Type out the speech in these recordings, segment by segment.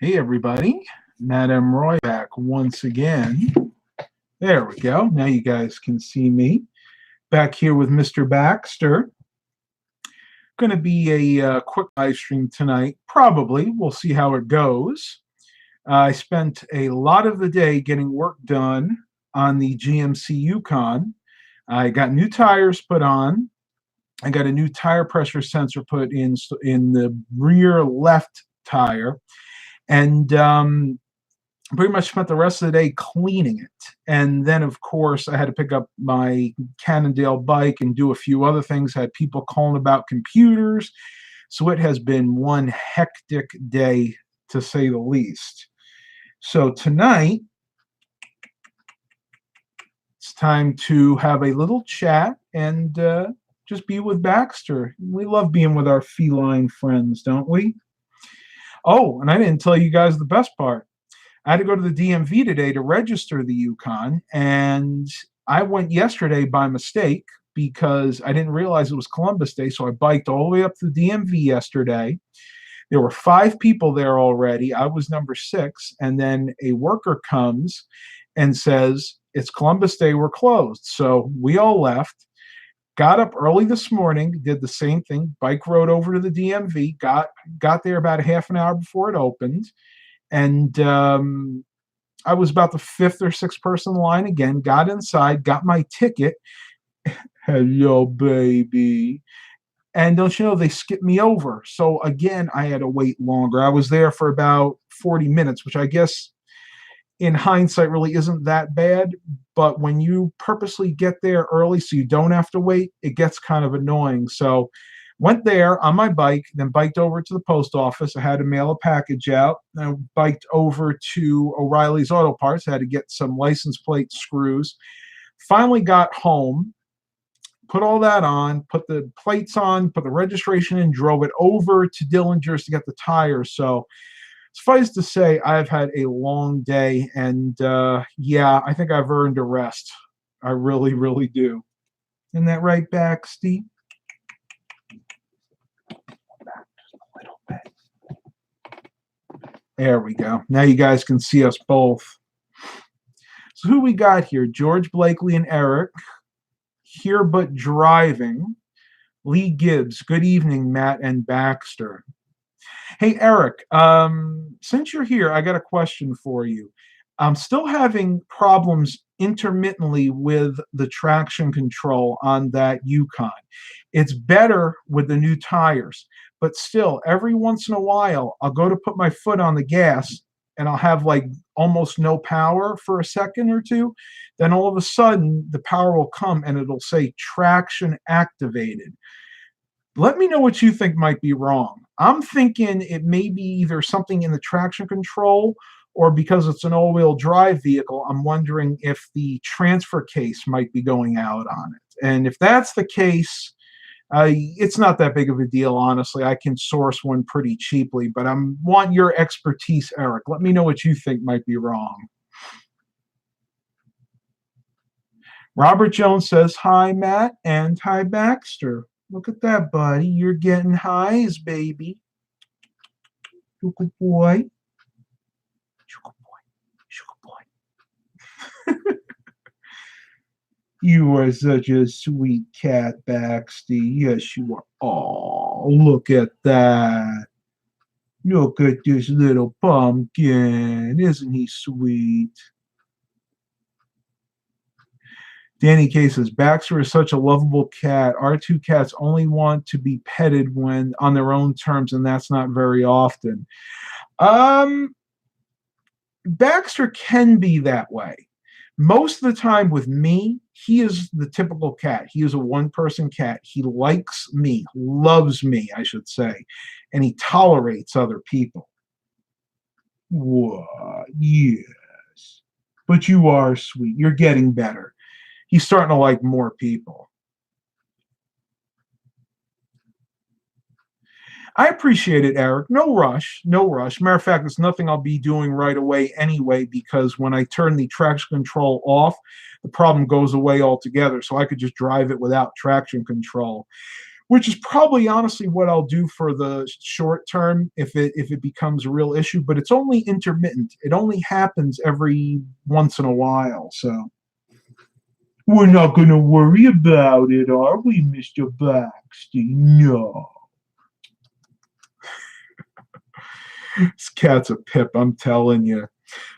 Hey everybody, Madame Roy back once again. There we go. Now you guys can see me. Back here with Mr. Baxter. Going to be a quick live stream tonight. Probably. We'll see how it goes. I spent a lot of the day getting work done on the GMC Yukon. I got new tires put on. I got a new tire pressure sensor put in the rear left tire. And pretty much spent the rest of the day cleaning it. And then, of course, I had to pick up my Cannondale bike and do a few other things. I had people calling about computers. So it has been one hectic day, to say the least. So tonight, it's time to have a little chat and just be with Baxter. We love being with our feline friends, don't we? Oh, and I didn't tell you guys the best part. I had to go to the DMV today to register the Yukon, and I went yesterday by mistake because I didn't realize it was Columbus Day, so I biked all the way up to the DMV yesterday. There were 5 people there already. I was number 6, and then a worker comes and says, "It's Columbus Day, we're closed." So we all left. Got up early this morning, did the same thing, bike rode over to the DMV, got there about a half an hour before it opened, and I was about the 5th or 6th person in line again, got inside, got my ticket. Hello, baby. And don't you know, they skipped me over. So again, I had to wait longer. I was there for about 40 minutes, which I guess in hindsight really isn't that bad, but when you purposely get there early so you don't have to wait, it gets kind of annoying. So went there on my bike, then biked over to the post office. I had to mail a package out. I biked over to O'Reilly's Auto Parts. I had to get some license plate screws. Finally got home, put all that on, put the plates on, put the registration in, drove it over to Dillinger's to get the tires. So suffice to say, I've had a long day, and yeah, I think I've earned a rest. I really, really do. Isn't that right, Baxty? Back just a little bit. There we go. Now you guys can see us both. So who we got here? George Blakely and Eric. Here but driving. Lee Gibbs. Good evening, Matt and Baxter. Hey, Eric, since you're here, I got a question for you. I'm still having problems intermittently with the traction control on that Yukon. It's better with the new tires, but still, every once in a while, I'll go to put my foot on the gas, and I'll have like almost no power for a second or two. Then all of a sudden, the power will come, and it'll say traction activated. Let me know what you think might be wrong. I'm thinking it may be either something in the traction control, or because it's an all-wheel drive vehicle, I'm wondering if the transfer case might be going out on it. And if that's the case, it's not that big of a deal, honestly. I can source one pretty cheaply, but I want your expertise, Eric. Let me know what you think might be wrong. Robert Jones says, "Hi, Matt," and "Hi, Baxter." Look at that, buddy. You're getting highs, baby. Sugar boy. Sugar boy. Sugar boy. You are such a sweet cat, Baxter. Yes, you are. Oh, look at that. Look at this little pumpkin. Isn't he sweet? Danny K says, "Baxter is such a lovable cat. Our 2 cats only want to be petted when on their own terms, and that's not very often." Baxter can be that way. Most of the time with me, he is the typical cat. He is a one-person cat. He likes me, loves me, I should say, and he tolerates other people. What? Yes. But you are sweet. You're getting better. He's starting to like more people. I appreciate it, Eric. No rush. No rush. Matter of fact, it's nothing I'll be doing right away anyway, because when I turn the traction control off, the problem goes away altogether. So I could just drive it without traction control. which is probably honestly what I'll do for the short term if it becomes a real issue. But it's only intermittent. It only happens every once in a while. So we're not going to worry about it, are we, Mr. Baxter? No. This cat's a pip, I'm telling you.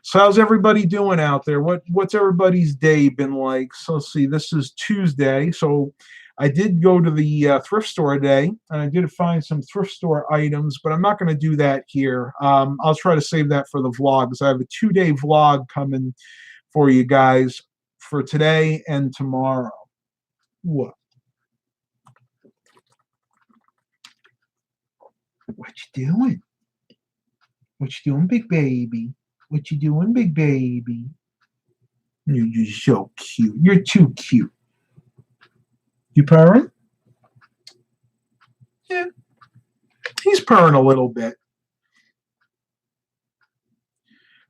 So how's everybody doing out there? What's everybody's day been like? So let's see, this is Tuesday. So I did go to the thrift store today, and I did find some thrift store items, but I'm not going to do that here. I'll try to save that for the vlog, because I have a 2-day vlog coming for you guys for today and tomorrow. What? What you doing? What you doing, big baby? What you doing, big baby? You're just so cute. You're too cute. You purring? Yeah. He's purring a little bit.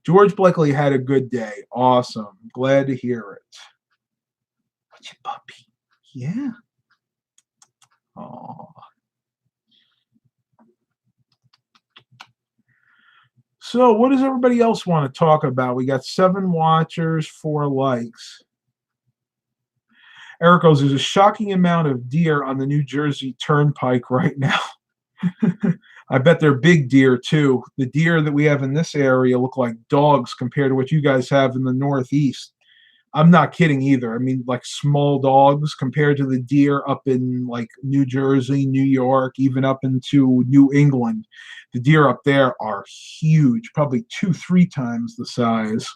George Blakely had a good day. Awesome. Glad to hear it. What's your puppy? Yeah. Aw. So what does everybody else want to talk about? We got 7 watchers, 4 likes. Eric goes, there's a shocking amount of deer on the New Jersey Turnpike right now. I bet they're big deer, too. The deer that we have in this area look like dogs compared to what you guys have in the Northeast. I'm not kidding either. I mean, like small dogs compared to the deer up in like New Jersey, New York, even up into New England. The deer up there are huge, probably 2-3 times the size.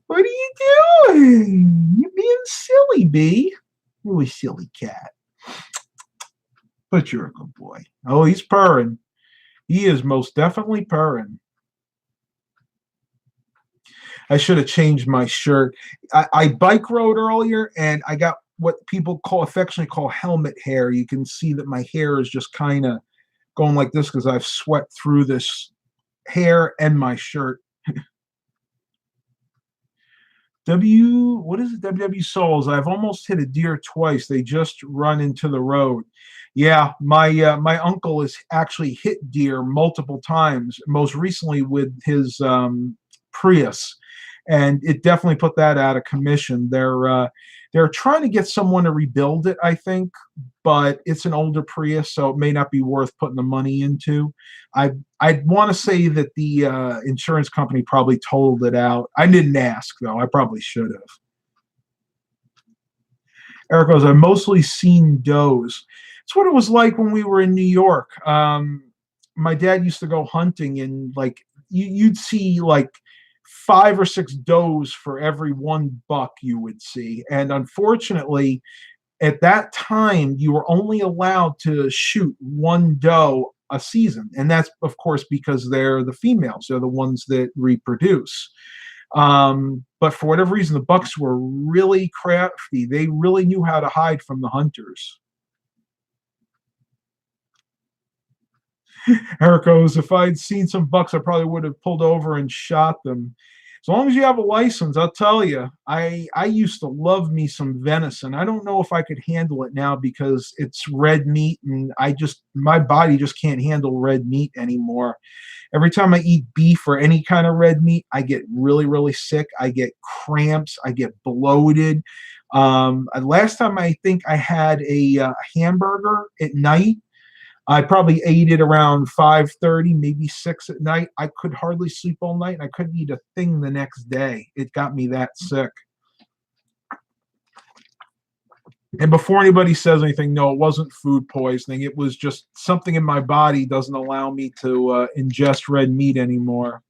What are you doing? You're being silly, B. Really silly cat. But you're a good boy. Oh, he's purring. He is most definitely purring. I should have changed my shirt. I bike rode earlier, and I got what people affectionately call helmet hair. You can see that my hair is just kind of going like this because I've sweat through this hair and my shirt. What is it? WW Souls. I've almost hit a deer twice. They just run into the road. Yeah, my uncle has actually hit deer multiple times, most recently with his Prius, and it definitely put that out of commission. They're trying to get someone to rebuild it, I think, but it's an older Prius, so it may not be worth putting the money into. I'd want to say that the insurance company probably totaled it out. I didn't ask, though. I probably should have. Eric goes, I've mostly seen does. It's what it was like when we were in New York. My dad used to go hunting, and like you'd see like 5 or 6 does for every 1 buck you would see. And unfortunately, at that time, you were only allowed to shoot 1 doe a season. And that's, of course, because they're the females. They're the ones that reproduce. But for whatever reason, the bucks were really crafty. They really knew how to hide from the hunters. Eric goes, if I'd seen some bucks, I probably would have pulled over and shot them. As long as you have a license, I'll tell you, I used to love me some venison. I don't know if I could handle it now because it's red meat, and my body just can't handle red meat anymore. Every time I eat beef or any kind of red meat, I get really, really sick. I get cramps. I get bloated. Last time I think I had a hamburger at night, I probably ate it around 5:30, maybe 6 at night. I could hardly sleep all night, and I couldn't eat a thing the next day. It got me that sick. And before anybody says anything, no, it wasn't food poisoning. It was just something in my body doesn't allow me to ingest red meat anymore.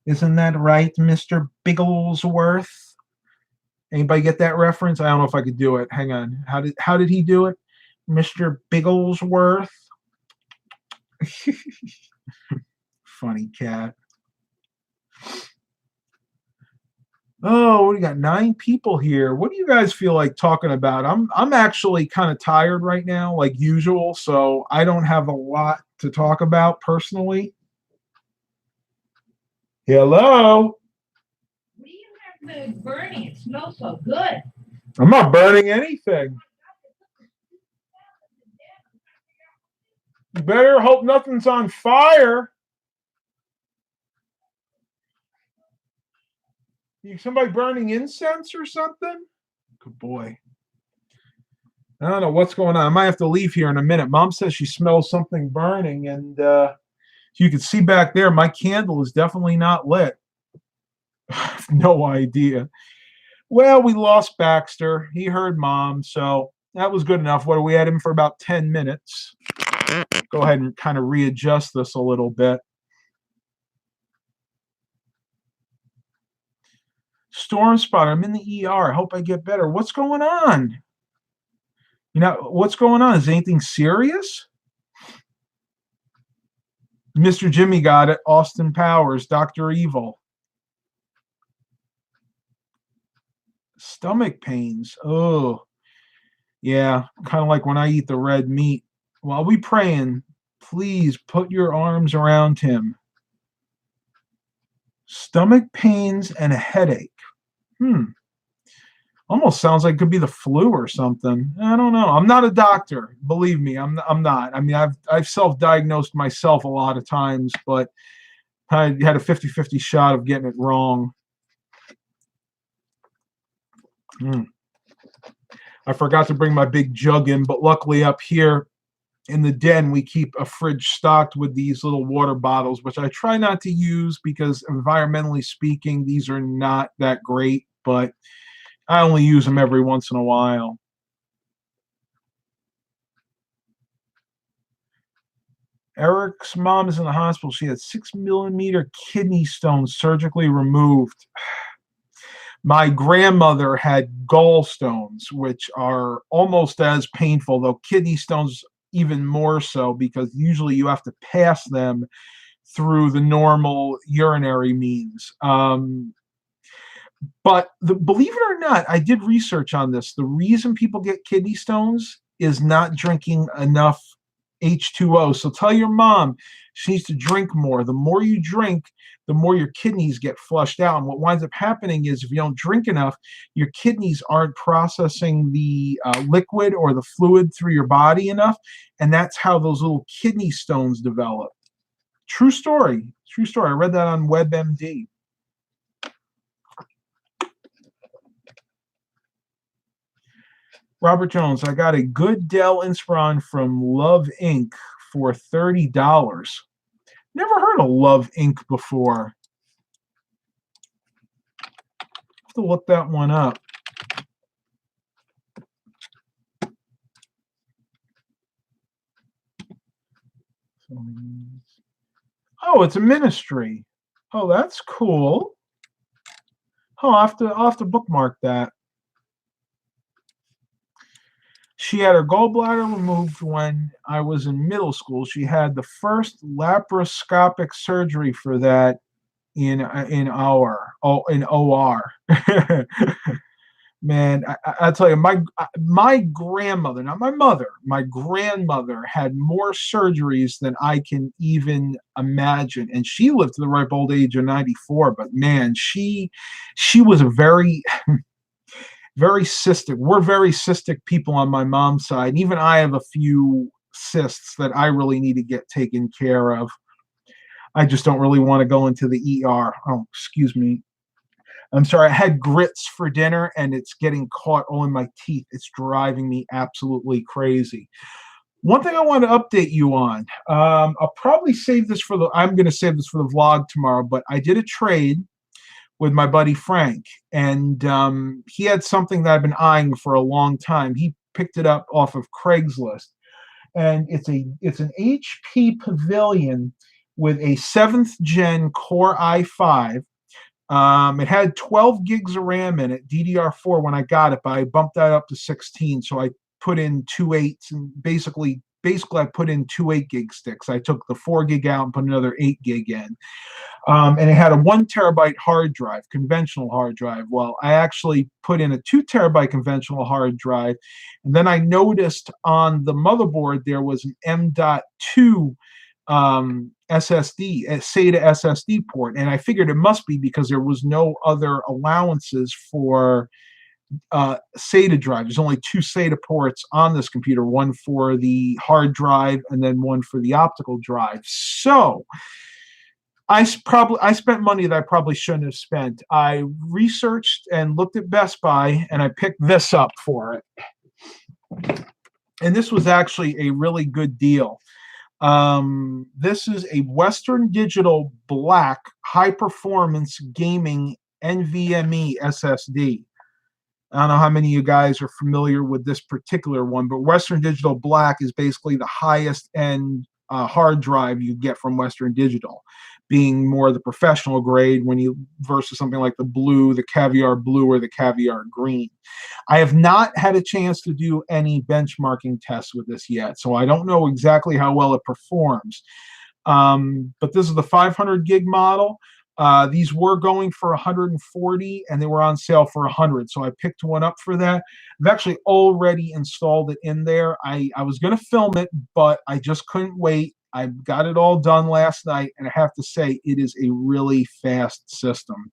Isn't that right, Mr. Bigglesworth? Anybody get that reference? I don't know if I could do it. Hang on. How did he do it? Mr. Bigglesworth. Funny cat. Oh, we got 9 people here. What do you guys feel like talking about? I'm actually kind of tired right now, like usual, so I don't have a lot to talk about personally. Hello. What do you have food burning? It smells so good. I'm not burning anything. You better hope nothing's on fire. Somebody burning incense or something? Good boy. I don't know what's going on. I might have to leave here in a minute. Mom says she smells something burning, and you can see back there, my candle is definitely not lit. No idea. Well, we lost Baxter. He heard Mom, so that was good enough. We had him for about 10 minutes. Go ahead and kind of readjust this a little bit. Storm spot. I'm in the ER. I hope I get better. What's going on? What's going on? Is anything serious? Mr. Jimmy got it. Austin Powers, Dr. Evil. Stomach pains. Oh, yeah. Kind of like when I eat the red meat. While we praying, please put your arms around him. Stomach pains and a headache. Almost sounds like it could be the flu or something. I don't know. I'm not a doctor. Believe me, I'm not. I mean, I've self-diagnosed myself a lot of times, but I had a 50-50 shot of getting it wrong. I forgot to bring my big jug in, but luckily up here in the den, we keep a fridge stocked with these little water bottles, which I try not to use because environmentally speaking, these are not that great, but I only use them every once in a while. Eric's mom is in the hospital. She had 6-millimeter kidney stones surgically removed. My grandmother had gallstones, which are almost as painful, though kidney stones even more so, because usually you have to pass them through the normal urinary means. But believe it or not, I did research on this. The reason people get kidney stones is not drinking enough H2O. So tell your mom she needs to drink more. The more you drink, the more your kidneys get flushed out. And what winds up happening is if you don't drink enough, your kidneys aren't processing the liquid or the fluid through your body enough. And that's how those little kidney stones develop. True story. True story. I read that on WebMD. Robert Jones, I got a good Dell Inspiron from Love Inc. for $30. Never heard of Love Inc. before. Have to look that one up. Oh, it's a ministry. Oh, that's cool. Oh, I'll have to bookmark that. She had her gallbladder removed when I was in middle school. She had the first laparoscopic surgery for that in OR. Man, I tell you, my grandmother, not my mother, my grandmother had more surgeries than I can even imagine, and she lived to the ripe old age of 94. But man, she was a very very cystic. We're very cystic people on my mom's side. And even I have a few cysts that I really need to get taken care of. I just don't really want to go into the ER. Oh, excuse me. I'm sorry. I had grits for dinner and it's getting caught all in my teeth. It's driving me absolutely crazy. One thing I want to update you on. I'll probably save this for I'm going to save this for the vlog tomorrow, but I did a trade with my buddy Frank, and he had something that I've been eyeing for a long time. He picked it up off of Craigslist, and it's an HP Pavilion with a 7th gen Core i5. It had 12 gigs of RAM in it, DDR4 when I got it, but I bumped that up to 16, so I put in 2 8s, and basically I put in 2 8-gig sticks. I took the 4 gig out and put another 8 gig in. And it had a 1 terabyte hard drive, conventional hard drive. Well, I actually put in a 2 terabyte conventional hard drive. And then I noticed on the motherboard there was an M.2 SSD, a SATA SSD port. And I figured it must be because there was no other allowances for SATA drive. There's only 2 SATA ports on this computer, one for the hard drive and then one for the optical drive. So I spent money that I probably shouldn't have spent. I researched and looked at Best Buy, and I picked this up for it. And this was actually a really good deal. This is a Western Digital Black high-performance gaming NVMe SSD. I don't know how many of you guys are familiar with this particular one, but Western Digital Black is basically the highest end hard drive you get from Western Digital, being more the professional grade when you versus something like the blue, the caviar blue, or the caviar green. I have not had a chance to do any benchmarking tests with this yet, so I don't know exactly how well it performs. But this is the 500 gig model. These were going for 140 and they were on sale for 100, so I picked one up for that. I've actually already installed it in there. I was going to film it, but I just couldn't wait. I got it all done last night, and I have to say it is a really fast system.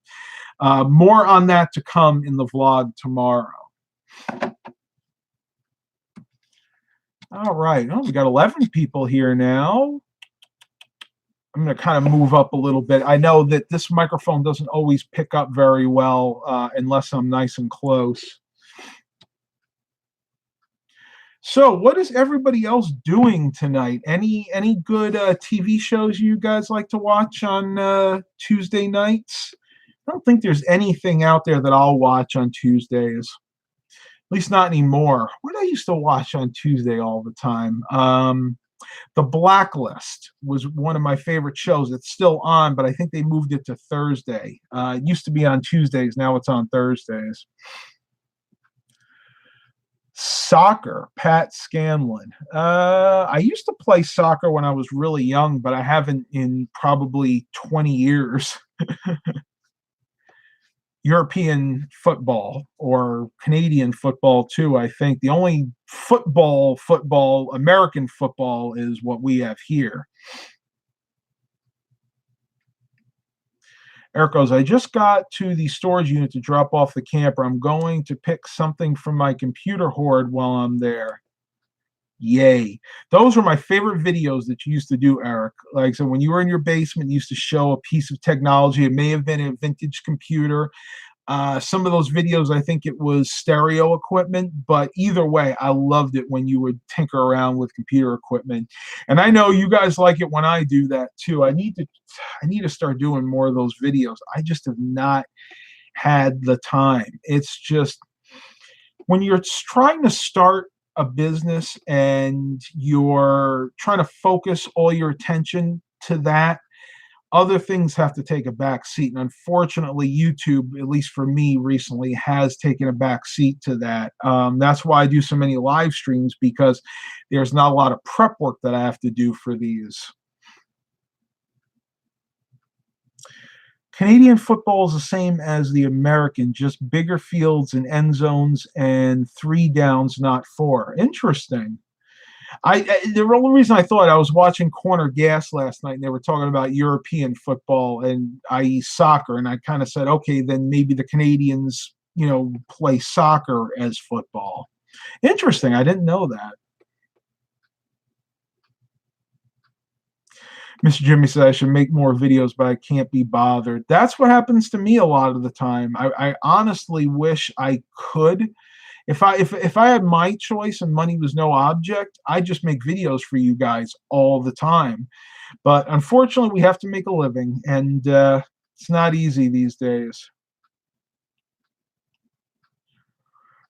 More on that to come in the vlog tomorrow. All right, oh, we got 11 people here now. I'm going to kind of move up a little bit. I know that this microphone doesn't always pick up very well unless I'm nice and close. So what is everybody else doing tonight? Any good TV shows you guys like to watch on Tuesday nights? I don't think there's anything out there that I'll watch on Tuesdays. At least not anymore. What I used to watch on Tuesday all the time? The Blacklist was one of my favorite shows. It's still on, but I think they moved it to Thursday. It used to be on Tuesdays. Now it's on Thursdays. Soccer, Pat Scanlon. I used to play soccer when I was really young, but I haven't in probably 20 years. European football or Canadian football too, I think. The only football, American football is what we have here. Eric goes, I just got to the storage unit to drop off the camper. I'm going to pick something from my computer hoard while I'm there. Yay. Those were my favorite videos that you used to do, Eric. Like, so when you were in your basement, you used to show a piece of technology. It may have been a vintage computer. Some of those videos, I think it was stereo equipment, but either way, I loved it when you would tinker around with computer equipment. And I know you guys like it when I do that too. I need to start doing more of those videos. I just have not had the time. It's just when you're trying to start a business and you're trying to focus all your attention to that, other things have to take a back seat. And unfortunately, YouTube, at least for me recently, has taken a back seat to that. That's why I do so many live streams, because there's not a lot of prep work that I have to do for these. Canadian football is the same as the American, just bigger fields and end zones and 3 downs, not 4. Interesting. The only reason I thought, I was watching Corner Gas last night, and they were talking about European football and i.e. soccer, and I kind of said, okay, then maybe the Canadians, play soccer as football. Interesting. I didn't know that. Mr. Jimmy said I should make more videos, but I can't be bothered. That's what happens to me a lot of the time. I honestly wish I could. If I had my choice and money was no object, I'd just make videos for you guys all the time. But unfortunately, we have to make a living, and it's not easy these days.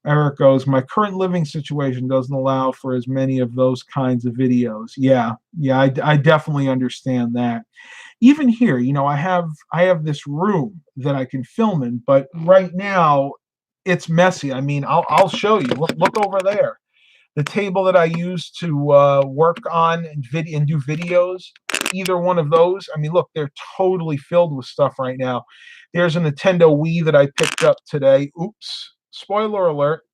Eric goes, my current living situation doesn't allow for as many of those kinds of videos. Yeah, I definitely understand that. Even here, I have this room that I can film in, but right now it's messy. I mean, I'll show you. Look over there. The table that I use to work on and do videos, either one of those, I mean, look, they're totally filled with stuff right now. There's a Nintendo Wii that I picked up today. Oops. Spoiler alert,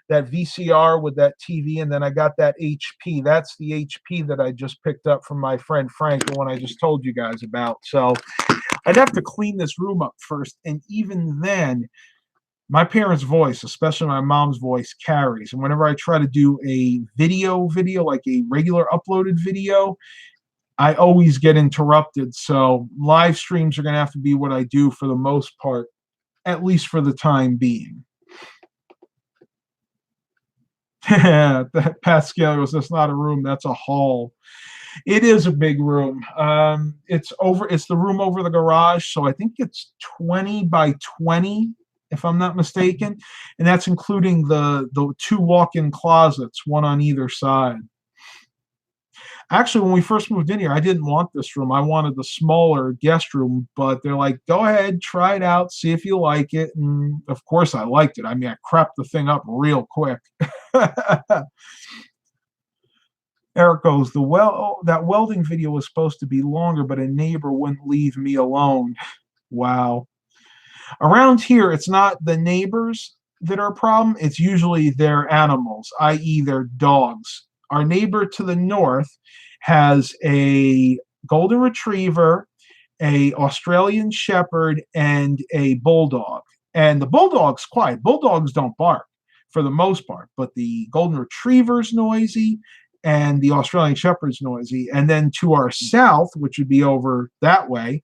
that VCR with that TV, and then I got that HP. That's the HP that I just picked up from my friend Frank, the one I just told you guys about. So I'd have to clean this room up first, and even then, My parents' voice, especially my mom's voice, carries. And whenever I try to do a video, like a regular uploaded video, I always get interrupted. So live streams are going to have to be what I do for the most part, at least for the time being. Pascal goes, that's not a room, that's a hall. It is a big room. It's the room over the garage, so I think it's 20 by 20, if I'm not mistaken, and that's including the two walk-in closets, one on either side. Actually, when we first moved in here, I didn't want this room. I wanted the smaller guest room, but they're like, go ahead, try it out, see if you like it. And of course, I liked it. I mean, I crept the thing up real quick. Eric goes, that welding video was supposed to be longer, but a neighbor wouldn't leave me alone. Wow. Around here, it's not the neighbors that are a problem. It's usually their animals, i.e. their dogs. Our neighbor to the north has a golden retriever, a Australian shepherd, and a bulldog. And the bulldog's quiet. Bulldogs don't bark for the most part, but the golden retriever's noisy and the Australian shepherd's noisy. And then to our south, which would be over that way,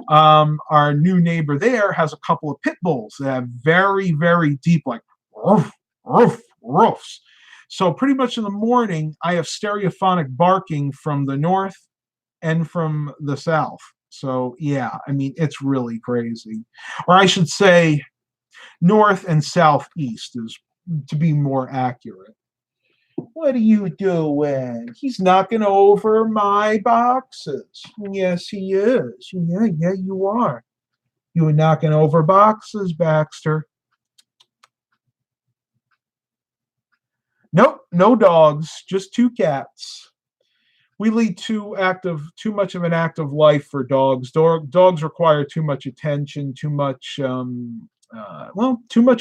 our new neighbor there has a couple of pit bulls that have very, very deep, like roof, roof, roofs. So pretty much in the morning, I have stereophonic barking from the north and from the south. So yeah, I mean, it's really crazy. Or I should say north and southeast is to be more accurate. What are you doing? He's knocking over my boxes. Yes, he is. Yeah, you are. You were knocking over boxes, Baxter. Nope, no dogs, just two cats. We lead too much of an active life for dogs. Dogs require too much attention, too much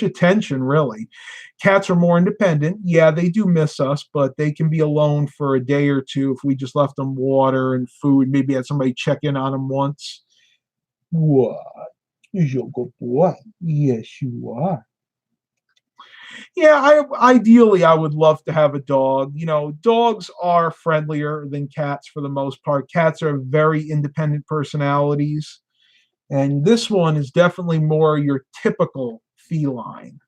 attention, really. Cats are more independent. Yeah, they do miss us, but they can be alone for a day or two if we just left them water and food, maybe had somebody check in on them once. What? You're a good boy. Yes, you are. Yeah, ideally I would love to have a dog. You know, dogs are friendlier than cats for the most part. Cats are very independent personalities. And this one is definitely more your typical feline.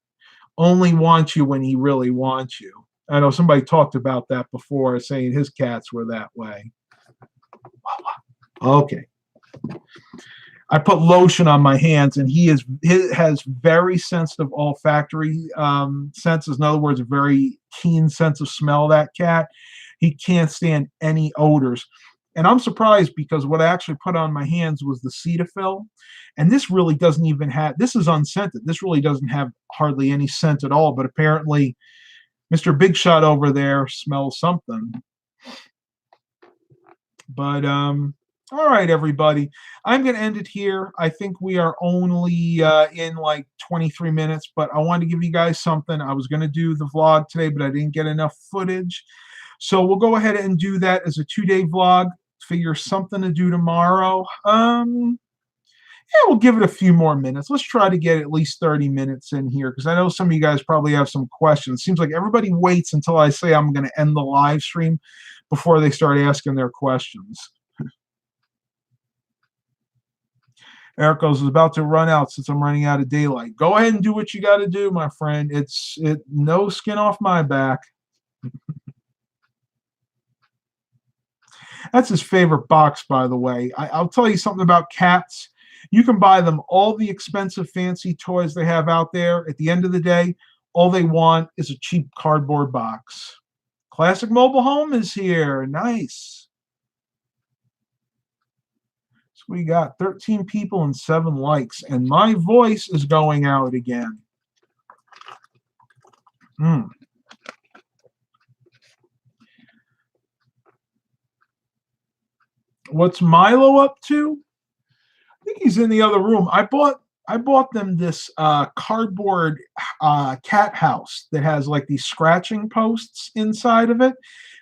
Only wants you when he really wants you. I know somebody talked about that before, saying his cats were that way. Okay. I put lotion on my hands, and he has very sensitive olfactory senses. In other words, a very keen sense of smell, that cat. He can't stand any odors. And I'm surprised because what I actually put on my hands was the Cetaphil. And this really doesn't even have, this is unscented. This really doesn't have hardly any scent at all. But apparently, Mr. Big Shot over there smells something. But, all right, everybody. I'm going to end it here. I think we are only in like 23 minutes, but I wanted to give you guys something. I was going to do the vlog today, but I didn't get enough footage. So we'll go ahead and do that as a 2-day vlog. Figure something to do tomorrow. Yeah, we'll give it a few more minutes. Let's try to get at least 30 minutes in here because I know some of you guys probably have some questions. Seems like everybody waits until I say I'm going to end the live stream before they start asking their questions. Eric goes, is about to run out since I'm running out of daylight. Go ahead and do what you got to do, my friend. It's no skin off my back. That's his favorite box, by the way. I'll tell you something about cats. You can buy them all the expensive, fancy toys they have out there. At the end of the day, all they want is a cheap cardboard box. Classic Mobile Home is here. Nice. So we got 13 people and 7 likes. And my voice is going out again. What's Milo up to? I think he's in the other room. I bought them this cardboard cat house that has like these scratching posts inside of it.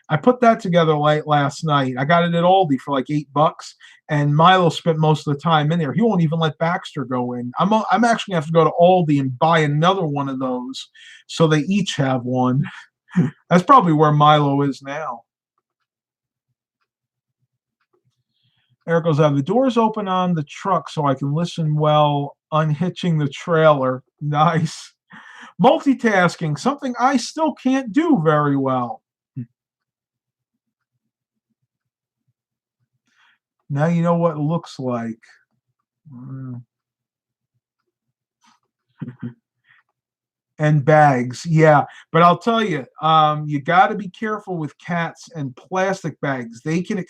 I put that together late last night. I got it at Aldi for like $8, and Milo spent most of the time in there. He won't even let Baxter go in. I'm actually gonna have to go to Aldi and buy another one of those, so they each have one. That's probably where Milo is now. Eric goes, the doors open on the truck so I can listen while unhitching the trailer. Nice. Multitasking, something I still can't do very well. Now you know what it looks like. And bags, yeah. But I'll tell you, you got to be careful with cats and plastic bags. They can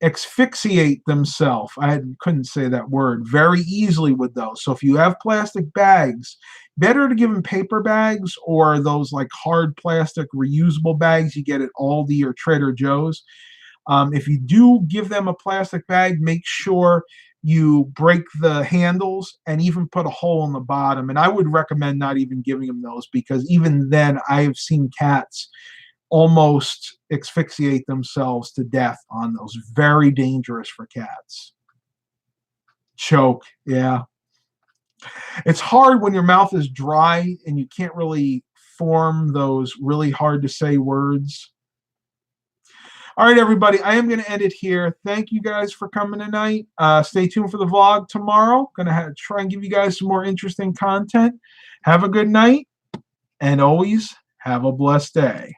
asphyxiate themselves. I couldn't say that word very easily with those. So if you have plastic bags, better to give them paper bags or those like hard plastic reusable bags you get at Aldi or Trader Joe's. If you do give them a plastic bag, make sure you break the handles and even put a hole in the bottom. And I would recommend not even giving them those, because even then I have seen cats almost asphyxiate themselves to death on those. Very dangerous for cats. Choke, yeah. It's hard when your mouth is dry and you can't really form those really hard to say words. All right, everybody, I am going to end it here. Thank you guys for coming tonight. Stay tuned for the vlog tomorrow. Going to try and give you guys some more interesting content. Have a good night, and always have a blessed day.